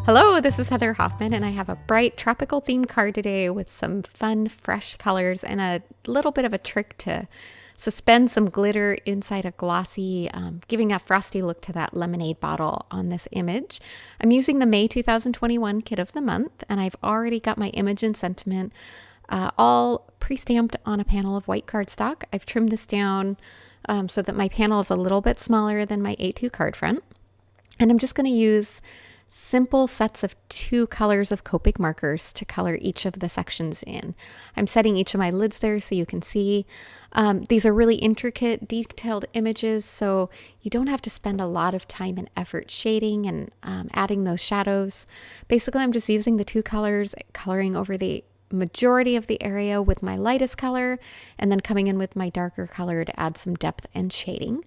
Hello, this is Heather Hoffman, and I have a bright tropical theme card today with some fun, fresh colors and a little bit of a trick to suspend some glitter inside a glossy, giving that frosty look to that lemonade bottle on this image. I'm using the May 2021 Kit of the Month, and I've already got my image and sentiment all pre-stamped on a panel of white cardstock. I've trimmed this down so that my panel is a little bit smaller than my A2 card front. And I'm just going to use simple sets of 2 colors of Copic markers to color each of the sections in. I'm setting each of my lids there so you can see. These are really intricate, detailed images, so you don't have to spend a lot of time and effort shading and adding those shadows. Basically, I'm just using the 2 colors, coloring over the majority of the area with my lightest color, and then coming in with my darker color to add some depth and shading.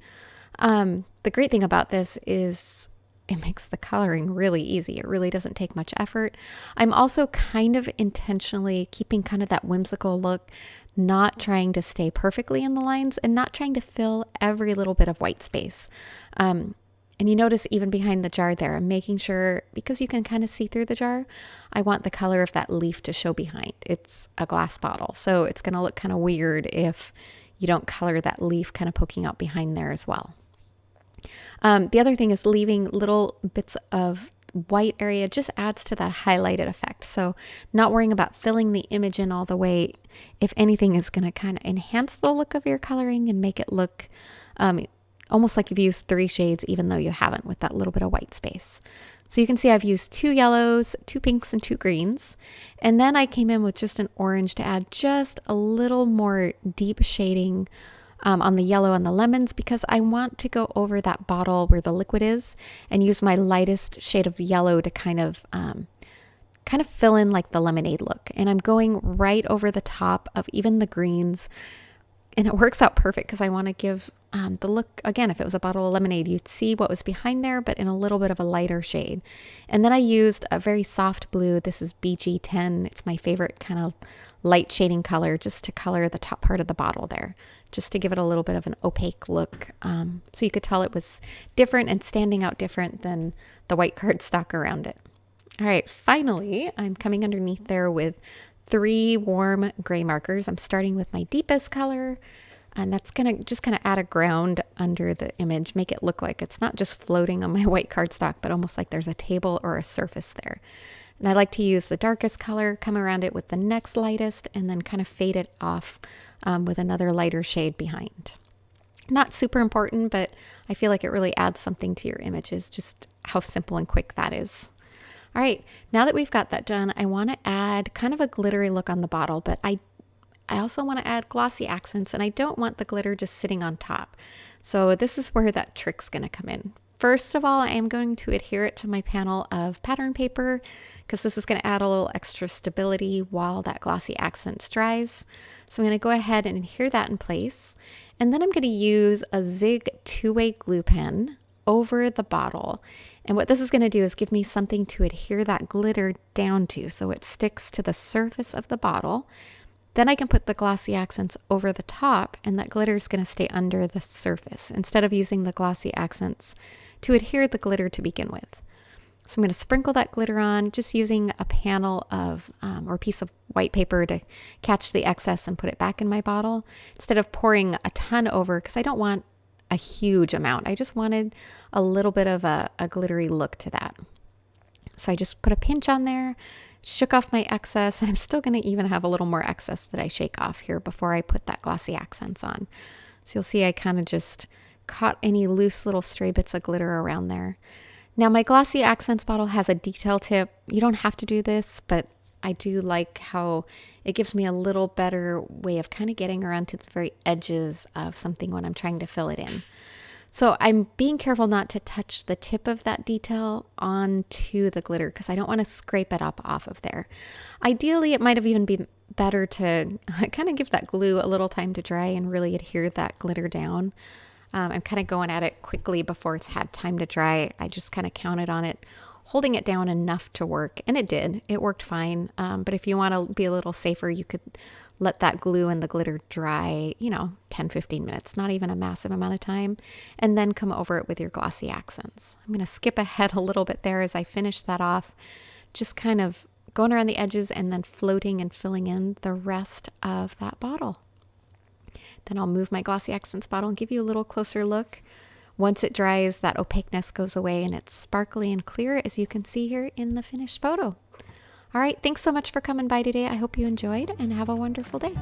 The great thing about this is it makes the coloring really easy. It really doesn't take much effort. I'm also kind of intentionally keeping kind of that whimsical look, not trying to stay perfectly in the lines and not trying to fill every little bit of white space. And you notice even behind the jar there, I'm making sure, because you can kind of see through the jar, I want the color of that leaf to show behind. It's a glass bottle, so it's going to look kind of weird if you don't color that leaf kind of poking out behind there as well. The other thing is leaving little bits of white area just adds to that highlighted effect. So not worrying about filling the image in all the way, if anything, is going to kind of enhance the look of your coloring and make it look almost like you've used 3 shades, even though you haven't, with that little bit of white space. So you can see I've used 2 yellows, 2 pinks, and 2 greens. And then I came in with just an orange to add just a little more deep shading on the yellow and the lemons, because I want to go over that bottle where the liquid is and use my lightest shade of yellow to kind of fill in like the lemonade look. And I'm going right over the top of even the greens, and it works out perfect because I want to give the look, again, if it was a bottle of lemonade, you'd see what was behind there, but in a little bit of a lighter shade. And then I used a very soft blue. This is BG10. It's my favorite kind of light shading color, just to color the top part of the bottle there, just to give it a little bit of an opaque look. So you could tell it was different and standing out different than the white cardstock around it. All right, finally, I'm coming underneath there with 3 warm gray markers. I'm starting with my deepest color, and that's gonna just kind of add a ground under the image, make it look like it's not just floating on my white cardstock, but almost like there's a table or a surface there. And I like to use the darkest color, come around it with the next lightest, and then kind of fade it off with another lighter shade behind. Not super important, but I feel like it really adds something to your images, just how simple and quick that is. All right, now that we've got that done, I want to add kind of a glittery look on the bottle, but I also want to add glossy accents, and I don't want the glitter just sitting on top. So this is where that trick's going to come in. First of all, I am going to adhere it to my panel of pattern paper because this is going to add a little extra stability while that glossy accent dries. So I'm going to go ahead and adhere that in place. And then I'm going to use a Zig 2-way glue pen over the bottle. And what this is going to do is give me something to adhere that glitter down to so it sticks to the surface of the bottle. Then I can put the glossy accents over the top, and that glitter is going to stay under the surface instead of using the glossy accents to adhere the glitter to begin with. So I'm going to sprinkle that glitter on, just using a panel of or piece of white paper to catch the excess and put it back in my bottle instead of pouring a ton over, because I don't want a huge amount. I just wanted a little bit of a glittery look to that. So I just put a pinch on there, shook off my excess, and I'm still going to even have a little more excess that I shake off here before I put that glossy accents on. So you'll see I kind of just caught any loose little stray bits of glitter around there. Now my glossy accents bottle has a detail tip. You don't have to do this, but I do like how it gives me a little better way of kind of getting around to the very edges of something when I'm trying to fill it in. So I'm being careful not to touch the tip of that detail onto the glitter because I don't want to scrape it up off of there. Ideally, it might have even been better to kind of give that glue a little time to dry and really adhere that glitter down. I'm kind of going at it quickly before it's had time to dry. I just kind of counted on it, holding it down enough to work, and it did. It worked fine. But if you want to be a little safer, you could let that glue and the glitter dry, 10-15 minutes, not even a massive amount of time, and then come over it with your glossy accents. I'm going to skip ahead a little bit there as I finish that off, just kind of going around the edges and then floating and filling in the rest of that bottle. Then I'll move my glossy accents bottle and give you a little closer look. Once it dries, that opaqueness goes away and it's sparkly and clear, as you can see here in the finished photo. All right, thanks so much for coming by today. I hope you enjoyed and have a wonderful day.